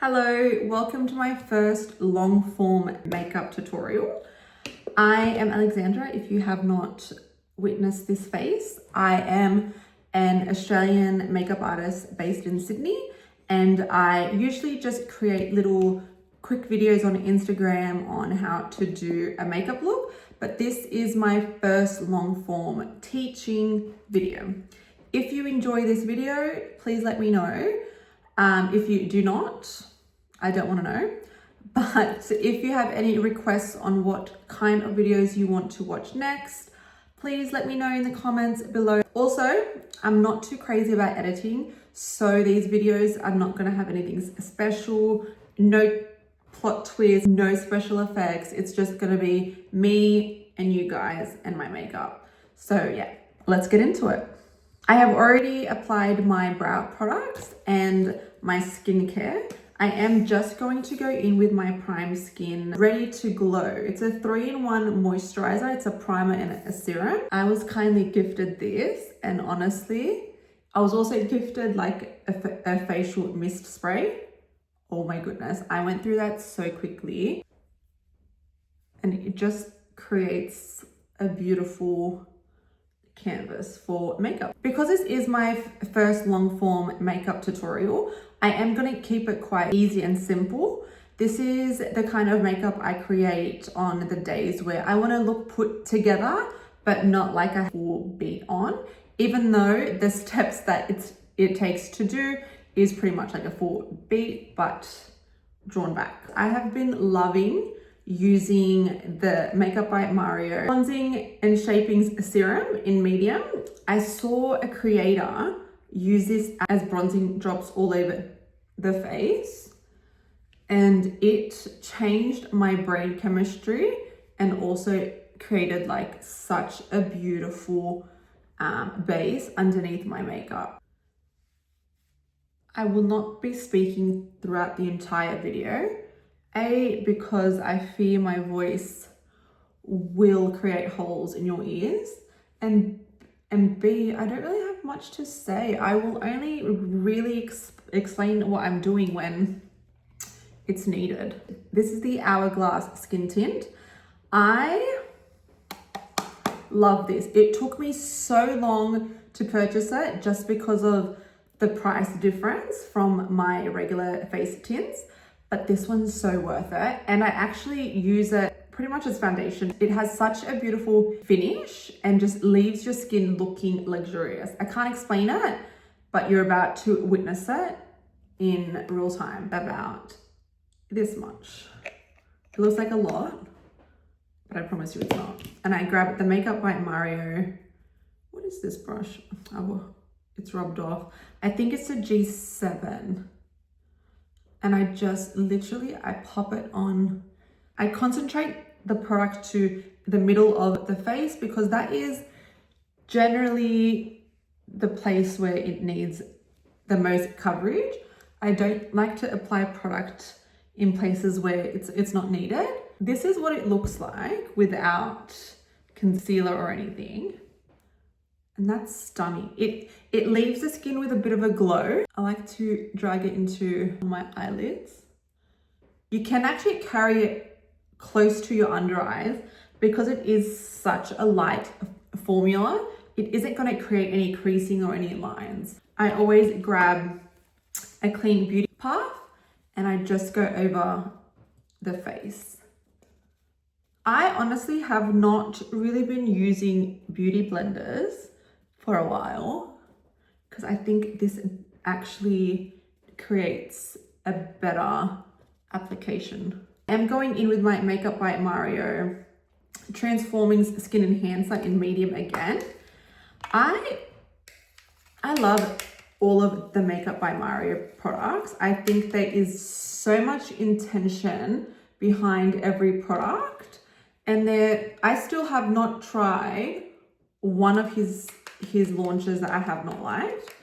Hello, welcome to my first long form makeup tutorial. I am Alexandra. If you have not witnessed this face, I am an Australian makeup artist based in Sydney, and I usually just create little quick videos on Instagram on how to do a makeup look, but this is my first long form teaching video. If you enjoy this video, please let me know. If you do not, I don't want to know. But if you have any requests on what kind of videos you want to watch next, please let me know in the comments below. Also, I'm not too crazy about editing, so these videos are not going to have anything special, no plot twists, no special effects. It's just going to be me and you guys and my makeup. So yeah, let's get into it. I have already applied my brow products and my skincare. I am just going to go in with my Prime Skin Ready to Glow. It's a 3-in-1 moisturizer. It's a primer and a serum. I was kindly gifted this, and honestly, I was also gifted like a facial mist spray. Oh my goodness, I went through that so quickly, and it just creates a beautiful canvas for makeup. Because this is my first long form makeup tutorial, I am going to keep it quite easy and simple. This is the kind of makeup I create on the days where I want to look put together, but not like a full beat on, even though the steps that it takes to do is pretty much like a full beat, but drawn back. I have been loving using the Makeup by Mario Bronzing and Shaping Serum in medium. I saw a creator use this as bronzing drops all over the face, and it changed my brain chemistry and also created like such a beautiful base underneath my makeup. I will not be speaking throughout the entire video. A, because I fear my voice will create holes in your ears, and B, I don't really have much to say. I will only really explain what I'm doing when it's needed. This is the Hourglass Skin Tint. I love this. It took me so long to purchase it just because of the price difference from my regular face tints. But this one's so worth it, and I actually use it pretty much as foundation. It has such a beautiful finish and just leaves your skin looking luxurious. I can't explain it, but you're about to witness it in real time. About this much. It looks like a lot, but I promise you it's not. And I grab the Makeup by Mario. What is this brush? Oh, it's rubbed off. I think it's a G7. And I just literally, I pop it on. I concentrate the product to the middle of the face because that is generally the place where it needs the most coverage. I don't like to apply product in places where it's not needed. This is what it looks like without concealer or anything. And that's stunning. It leaves the skin with a bit of a glow. I like to drag it into my eyelids. You can actually carry it close to your under eyes because it is such a light formula. It isn't going to create any creasing or any lines. I always grab a clean beauty path and I just go over the face. I honestly have not really been using beauty blenders for a while because I think this actually creates a better application. I'm going in with my Makeup by Mario Transforming Skin Enhancer in medium again. I love all of the Makeup by Mario products. I think there is so much intention behind every product, and I still have not tried one of his launches that I have not liked.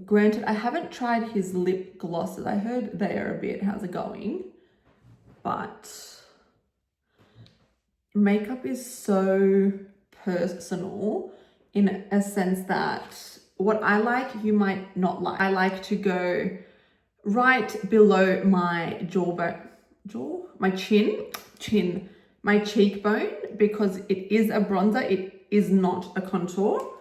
Granted, I haven't tried his lip glosses. I heard they are a bit, how's it going? But makeup is so personal in a sense that what I like, you might not like. I like to go right below my my cheekbone, because it is a bronzer, it is not a contour.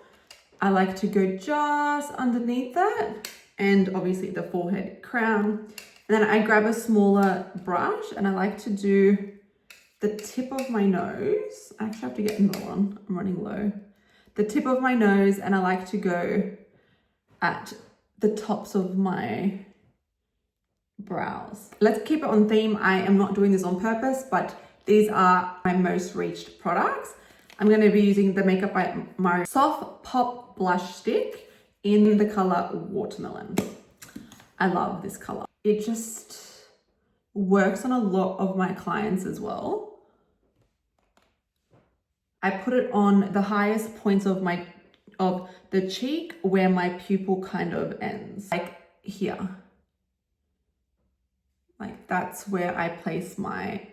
I like to go just underneath that, and obviously the forehead crown. And then I grab a smaller brush and I like to do the tip of my nose. I actually have to get another one, I'm running low. The tip of my nose, and I like to go at the tops of my brows. Let's keep it on theme. I am not doing this on purpose, but these are my most reached products. I'm going to be using the Makeup by Mario Soft Pop Blush Stick in the color Watermelon. I love this color. It just works on a lot of my clients as well. I put it on the highest points of the cheek where my pupil kind of ends, like here. Like that's where I place my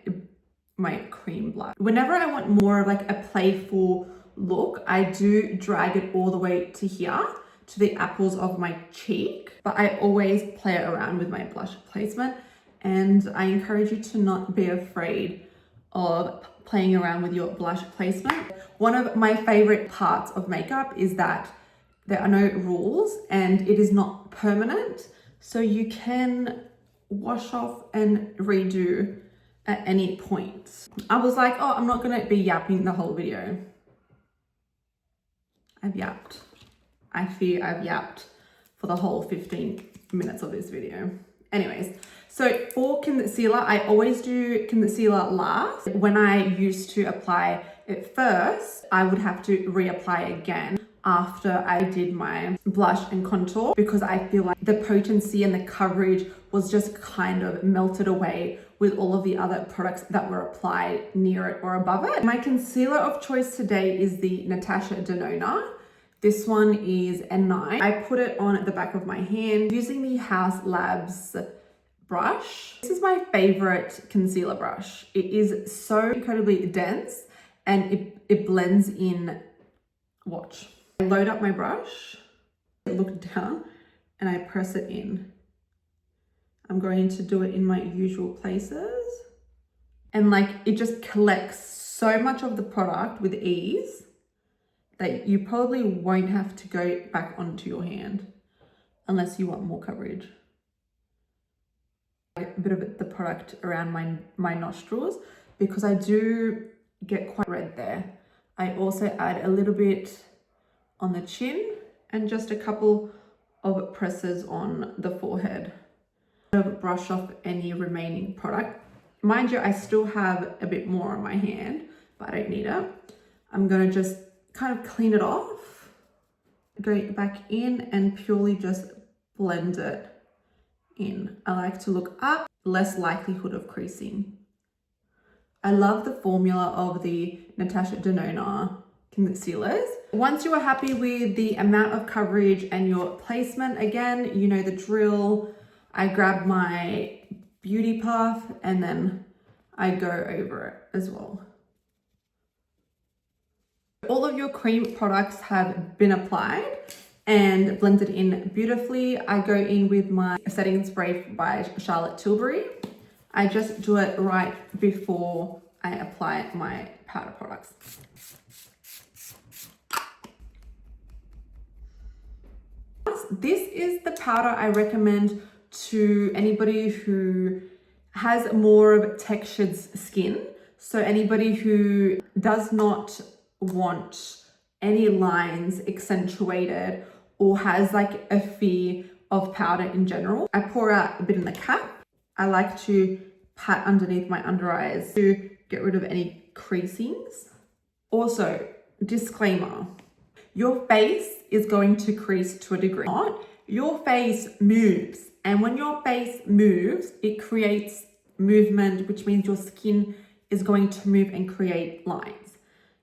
cream blush. Whenever I want more of like a playful look, I do drag it all the way to here, to the apples of my cheek, but I always play around with my blush placement, and I encourage you to not be afraid of playing around with your blush placement. One of my favorite parts of makeup is that there are no rules and it is not permanent, so you can wash off and redo at any point. I was like, oh, I'm not gonna be yapping the whole video. I've yapped. I fear I've yapped for the whole 15 minutes of this video. Anyways, so for concealer, I always do concealer last. When I used to apply it first, I would have to reapply again after I did my blush and contour, because I feel like the potency and the coverage was just kind of melted away with all of the other products that were applied near it or above it. My concealer of choice today is the Natasha Denona. This one is N9. I put it on the back of my hand using the House Labs brush. This is my favorite concealer brush. It is so incredibly dense and it blends in. Watch. I load up my brush, look down, and I press it in. I'm going to do it in my usual places. And like, it just collects so much of the product with ease that you probably won't have to go back onto your hand unless you want more coverage. A bit of the product around my nostrils, because I do get quite red there. I also add a little bit on the chin and just a couple of presses on the forehead. Brush off any remaining product. Mind you, I still have a bit more on my hand, but I don't need it. I'm gonna just kind of clean it off, go back in and purely just blend it in. I like to look up, less likelihood of creasing. I love the formula of the Natasha Denona concealers. Once you are happy with the amount of coverage and your placement, again, you know the drill. I grab my beauty puff and then I go over it as well. All of your cream products have been applied and blended in beautifully. I go in with my setting spray by Charlotte Tilbury. I just do it right before I apply my powder products. This is the powder I recommend to anybody who has more of textured skin. So anybody who does not want any lines accentuated or has like a fear of powder in general. I pour out a bit in the cap. I like to pat underneath my under eyes to get rid of any creasings. Also, disclaimer, your face is going to crease to a degree. Your face moves, and when your face moves, it creates movement, which means your skin is going to move and create lines.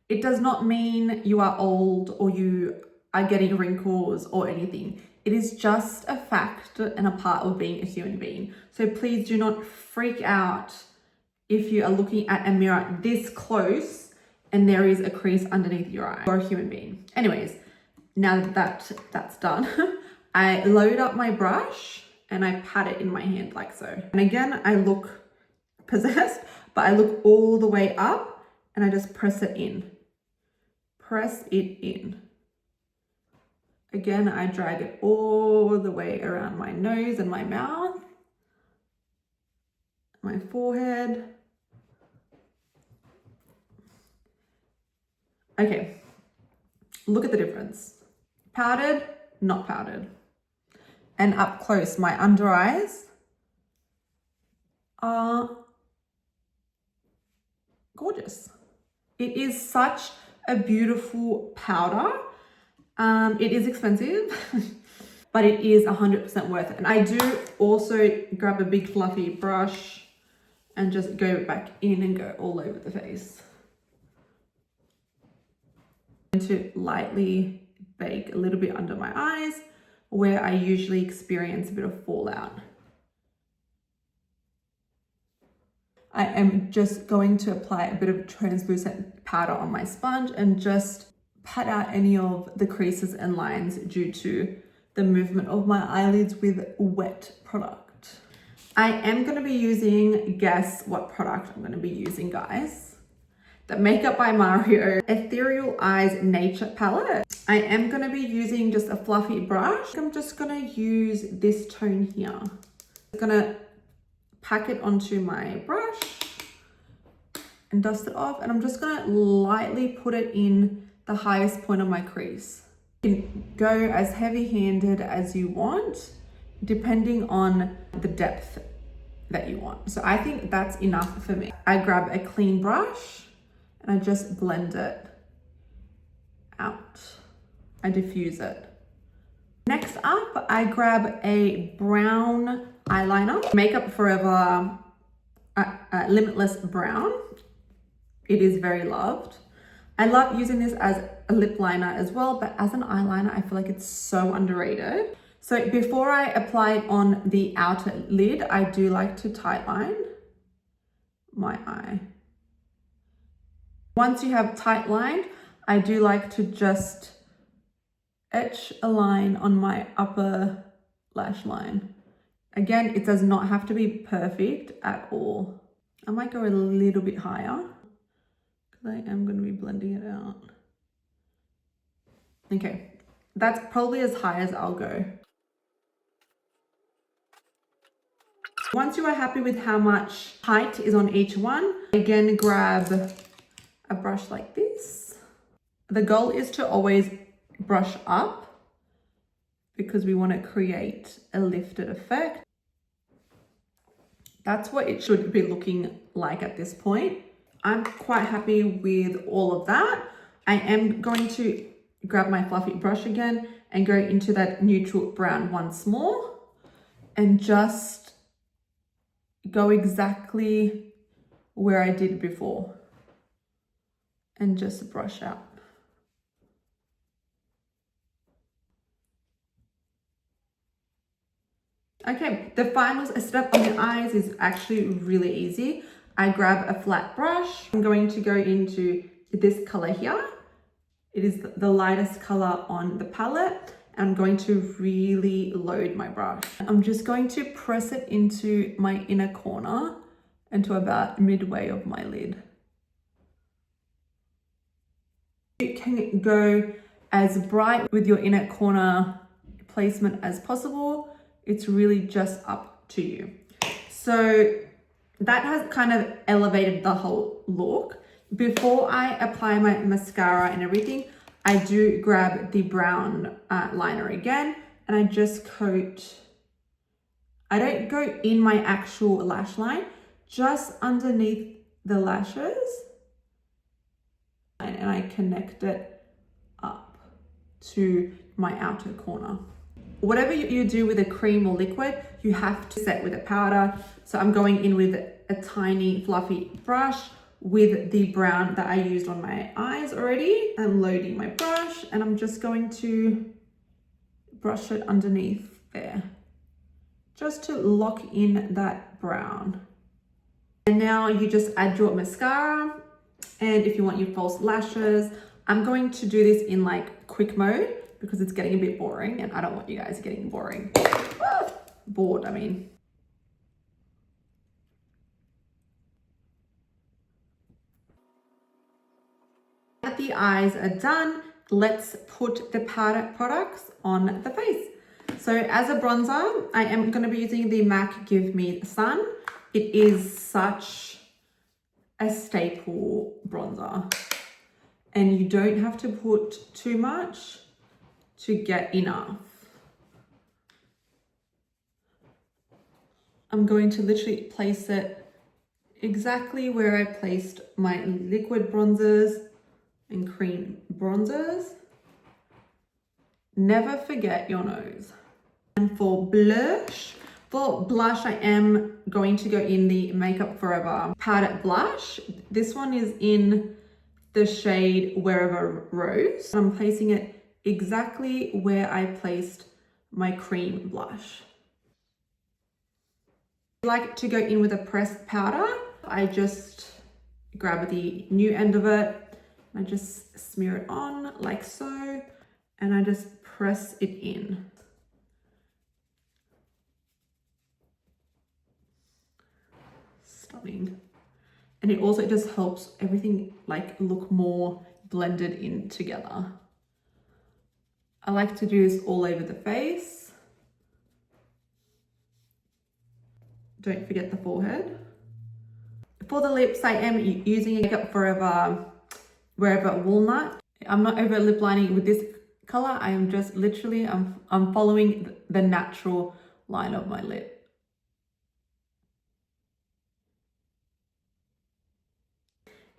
It does not mean you are old or you are getting wrinkles or anything. It is just a fact and a part of being a human being. So please do not freak out if you are looking at a mirror this close and there is a crease underneath your eye. You're a human being. Anyways, now that that's done, I load up my brush and I pat it in my hand like so. And again, I look possessed, but I look all the way up and I just press it in. Press it in. Again, I drag it all the way around my nose and my mouth, my forehead. Okay, look at the difference. Powdered, not powdered. And up close, my under eyes are gorgeous. It is such a beautiful powder. It is expensive, but it is 100% worth it. And I do also grab a big fluffy brush and just go back in and go all over the face. I'm going to lightly bake a little bit under my eyes where I usually experience a bit of fallout. I am just going to apply a bit of translucent powder on my sponge and just pat out any of the creases and lines due to the movement of my eyelids with wet product. I am going to be using, guess what product I'm going to be using, guys? The Makeup by Mario Ethereal Eyes Nature Palette. I am going to be using just a fluffy brush. I'm just going to use this tone here. I'm going to pack it onto my brush and dust it off. And I'm just going to lightly put it in the highest point of my crease. You can go as heavy-handed as you want, depending on the depth that you want. So I think that's enough for me. I grab a clean brush and I just blend it out. I diffuse it. Next up, I grab a brown eyeliner, Makeup Forever Limitless Brown. It is very loved. I love using this as a lip liner as well, but as an eyeliner, I feel like it's so underrated. So before I apply it on the outer lid, I do like to tightline my eye. Once you have tight lined, I do like to just etch a line on my upper lash line. Again, it does not have to be perfect at all. I might go a little bit higher because I am going to be blending it out. Okay, that's probably as high as I'll go. Once you are happy with how much height is on each one, again, grab a brush like this. The goal is to always brush up because we want to create a lifted effect. That's what it should be looking like at this point. I'm quite happy with all of that. I am going to grab my fluffy brush again and go into that neutral brown once more and just go exactly where I did before and just brush out. Okay, the final step on the eyes is actually really easy. I grab a flat brush. I'm going to go into this color here. It is the lightest color on the palette. I'm going to really load my brush. I'm just going to press it into my inner corner and to about midway of my lid. You can go as bright with your inner corner placement as possible. It's really just up to you. So that has kind of elevated the whole look. Before I apply my mascara and everything, I do grab the brown liner again and I just coat. I don't go in my actual lash line, just underneath the lashes. And I connect it up to my outer corner. Whatever you do with a cream or liquid, you have to set with a powder. So I'm going in with a tiny fluffy brush with the brown that I used on my eyes already. I'm loading my brush and I'm just going to brush it underneath there, just to lock in that brown. And now you just add your mascara. And if you want your false lashes, I'm going to do this in like quick mode because it's getting a bit boring and I don't want you guys getting boring. board, I mean. Now that the eyes are done, let's put the powder products on the face. So as a bronzer, I am going to be using the MAC Give Me Sun. It is such a staple bronzer. And you don't have to put too much to get enough. I'm going to literally place it exactly where I placed my liquid bronzers and cream bronzers. Never forget your nose. And for blush, I am going to go in the Makeup Forever powder blush. This one is in the shade Wherever Rose. I'm placing it exactly where I placed my cream blush. I like to go in with a pressed powder. I just grab the new end of it. I just smear it on like so, and I just press it in. Stunning. And it also just helps everything like look more blended in together. I like to do this all over the face. Don't forget the forehead. For the lips, I am using Makeup Forever Wherever Walnut. I'm not over lip lining with this color. I am just literally, I'm following the natural line of my lip.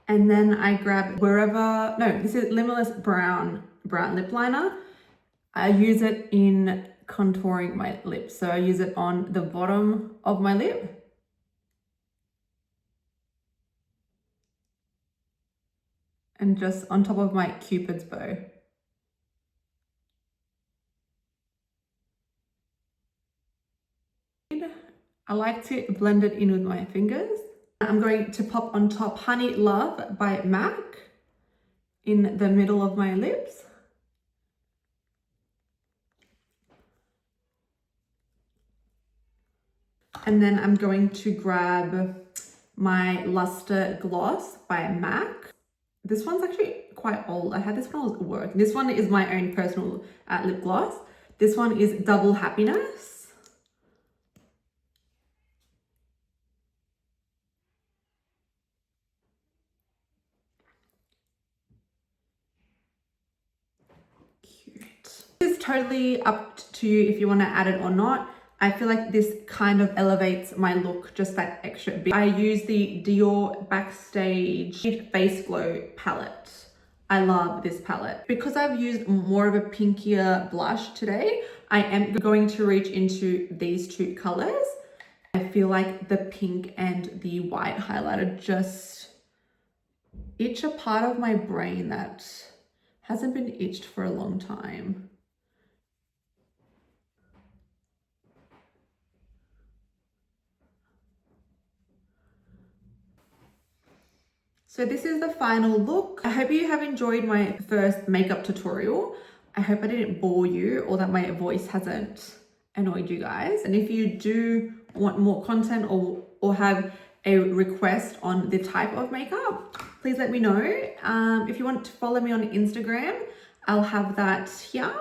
And then I grab this is Limitless Brown lip liner. I use it in contouring my lips. So I use it on the bottom of my lip. And just on top of my Cupid's bow. I like to blend it in with my fingers. I'm going to pop on top Honey Love by MAC in the middle of my lips. And then I'm going to grab my Luster Gloss by MAC. This one's actually quite old. I had this one at work. This one is my own personal lip gloss. This one is Double Happiness. It's totally up to you if you want to add it or not. I feel like this kind of elevates my look just that extra bit. I use the Dior Backstage Face Glow palette. I love this palette. Because I've used more of a pinkier blush today, I am going to reach into these two colors. I feel like the pink and the white highlighter just itch a part of my brain that hasn't been itched for a long time. So this is the final look. I hope you have enjoyed my first makeup tutorial. I hope I didn't bore you or that my voice hasn't annoyed you guys. And if you do want more content or have a request on the type of makeup, please let me know. If you want to follow me on Instagram, I'll have that here.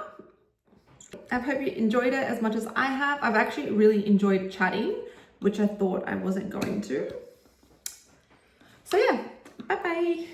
I hope you enjoyed it as much as I have. I've actually really enjoyed chatting, which I thought I wasn't going to. So yeah, bye bye.